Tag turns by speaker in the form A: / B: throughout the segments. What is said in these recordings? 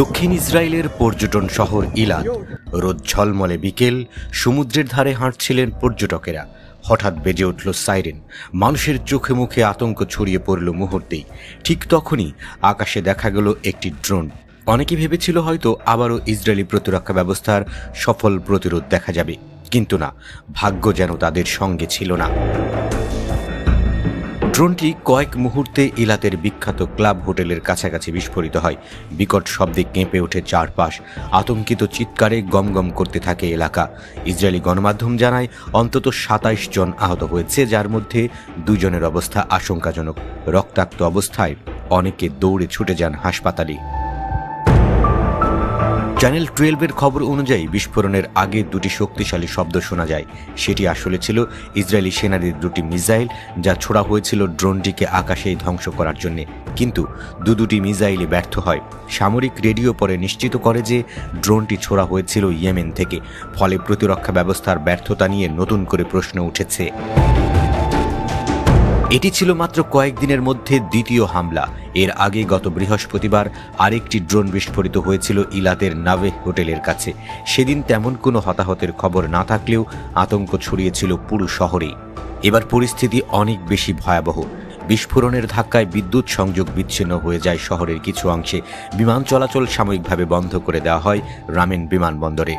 A: দক্ষিণ ইসরায়েলের পর্যটন শহর ইলাত। রোদ ঝলমলে বিকেল, সমুদ্রের ধারে হাঁটছিলেন পর্যটকেরা। হঠাৎ বেজে উঠল সাইরেন। মানুষের চোখে মুখে আতঙ্ক ছড়িয়ে পড়ল মুহূর্তেই। ঠিক তখনই আকাশে দেখা গেল একটি ড্রোন। অনেকে ভেবেছিল হয়তো আবারও ইসরায়েলি প্রতিরক্ষা ব্যবস্থার সফল প্রতিরোধ দেখা যাবে, কিন্তু না, ভাগ্য যেন তাদের সঙ্গে ছিল না। ড্রোনটি কয়েক মুহূর্তে ইলাতের বিখ্যাত ক্লাব হোটেলের কাছাকাছি বিস্ফোরিত হয়। বিকট শব্দে কেঁপে ওঠে চারপাশ। আতঙ্কিত চিৎকারে গমগম করতে থাকে এলাকা। ইসরায়েলি গণমাধ্যম জানায় অন্তত ২৭ জন আহত হয়েছে, যার মধ্যে ২ জনের অবস্থা আশঙ্কাজনক। রক্তাক্ত অবস্থায় অনেকে দৌড়ে ছুটে যান হাসপাতালে। চ্যানেল 12-এর খবর অনুযায়ী বিস্ফোরণের আগে দুটি শক্তিশালী শব্দ শোনা যায়। সেটি আসলে ছিল ইসরায়েলি সেনাদের দুটি মিসাইল, যা ছোড়া হয়েছিল ড্রোনটিকে আকাশেই ধ্বংস করার জন্য। কিন্তু দুটি মিসাইলই ব্যর্থ হয়। সামরিক রেডিও পরে নিশ্চিত করে যে ড্রোনটি ছোড়া হয়েছিল ইয়েমেন থেকে। ফলে প্রতিরক্ষা ব্যবস্থার ব্যর্থতা নিয়ে নতুন করে প্রশ্ন উঠেছে। এটি ছিল মাত্র কয়েকদিনের মধ্যে দ্বিতীয় হামলা। এর আগে গত বৃহস্পতিবার আরেকটি ড্রোন বিস্ফোরিত হয়েছিল ইলাতের নাভেহ হোটেলের কাছে। সেদিন তেমন কোনো হতাহতের খবর না থাকলেও আতঙ্ক ছড়িয়েছিল পুরো শহরেই। এবার পরিস্থিতি অনেক বেশি ভয়াবহ। বিস্ফোরণের ধাক্কায় বিদ্যুৎ সংযোগ বিচ্ছিন্ন হয়ে যায় শহরের কিছু অংশে। বিমান চলাচল সাময়িকভাবে বন্ধ করে দেওয়া হয় রামেন বিমানবন্দরে।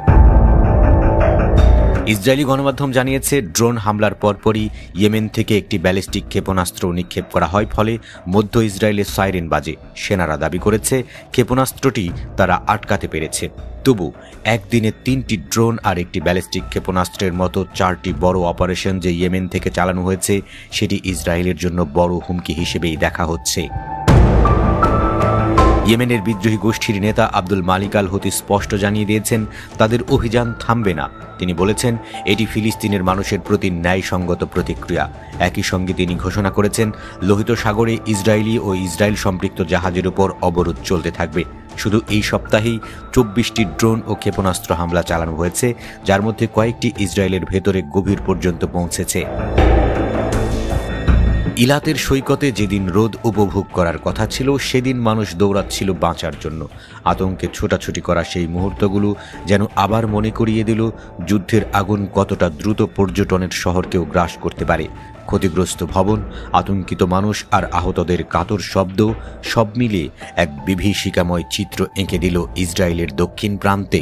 A: ইসরায়েলি গণমাধ্যম জানিয়েছে ড্রোন হামলার পরপরই ইয়েমেন থেকে একটি ব্যালিস্টিক ক্ষেপণাস্ত্র নিক্ষেপ করা হয়, ফলে মধ্য ইসরায়েলের সাইরেন বাজে। সেনারা দাবি করেছে ক্ষেপণাস্ত্রটি তারা আটকাতে পেরেছে। তবু একদিনে 3টি ড্রোন আর একটি ব্যালিস্টিক ক্ষেপণাস্ত্রের মতো 4টি বড় অপারেশন যে ইয়েমেন থেকে চালানো হয়েছে, সেটি ইসরায়েলের জন্য বড় হুমকি হিসেবেই দেখা হচ্ছে। ইয়েমেনের বিদ্রোহী গোষ্ঠীর নেতা আব্দুল মালিক আল হুতি স্পষ্ট জানিয়ে দিয়েছেন তাদের অভিযান থামবে না। তিনি বলেছেন এটি ফিলিস্তিনের মানুষের প্রতি ন্যায়সঙ্গত প্রতিক্রিয়া। একই সঙ্গে তিনি ঘোষণা করেছেন লোহিত সাগরে ইসরায়েলি ও ইসরায়েল সম্পৃক্ত জাহাজের উপর অবরোধ চলতে থাকবে। শুধু এই সপ্তাহেই 24টি ড্রোন ও ক্ষেপণাস্ত্র হামলা চালানো হয়েছে, যার মধ্যে কয়েকটি ইসরায়েলের ভেতরে গভীর পর্যন্ত পৌঁছেছে। ইলাতের সৈকতে যেদিন রোদ উপভোগ করার কথা ছিল, সেদিন মানুষ দৌড়াচ্ছিল বাঁচার জন্য। আতঙ্কে ছোটাছুটি করা সেই মুহূর্তগুলো যেন আবার মনে করিয়ে দিল যুদ্ধের আগুন কতটা দ্রুত পর্যটনের শহরকেও গ্রাস করতে পারে। ক্ষতিগ্রস্ত ভবন, আতঙ্কিত মানুষ আর আহতদের কাতর শব্দ সব মিলিয়ে এক বিভীষিকাময় চিত্র এঁকে দিল ইসরায়েলের দক্ষিণ প্রান্তে।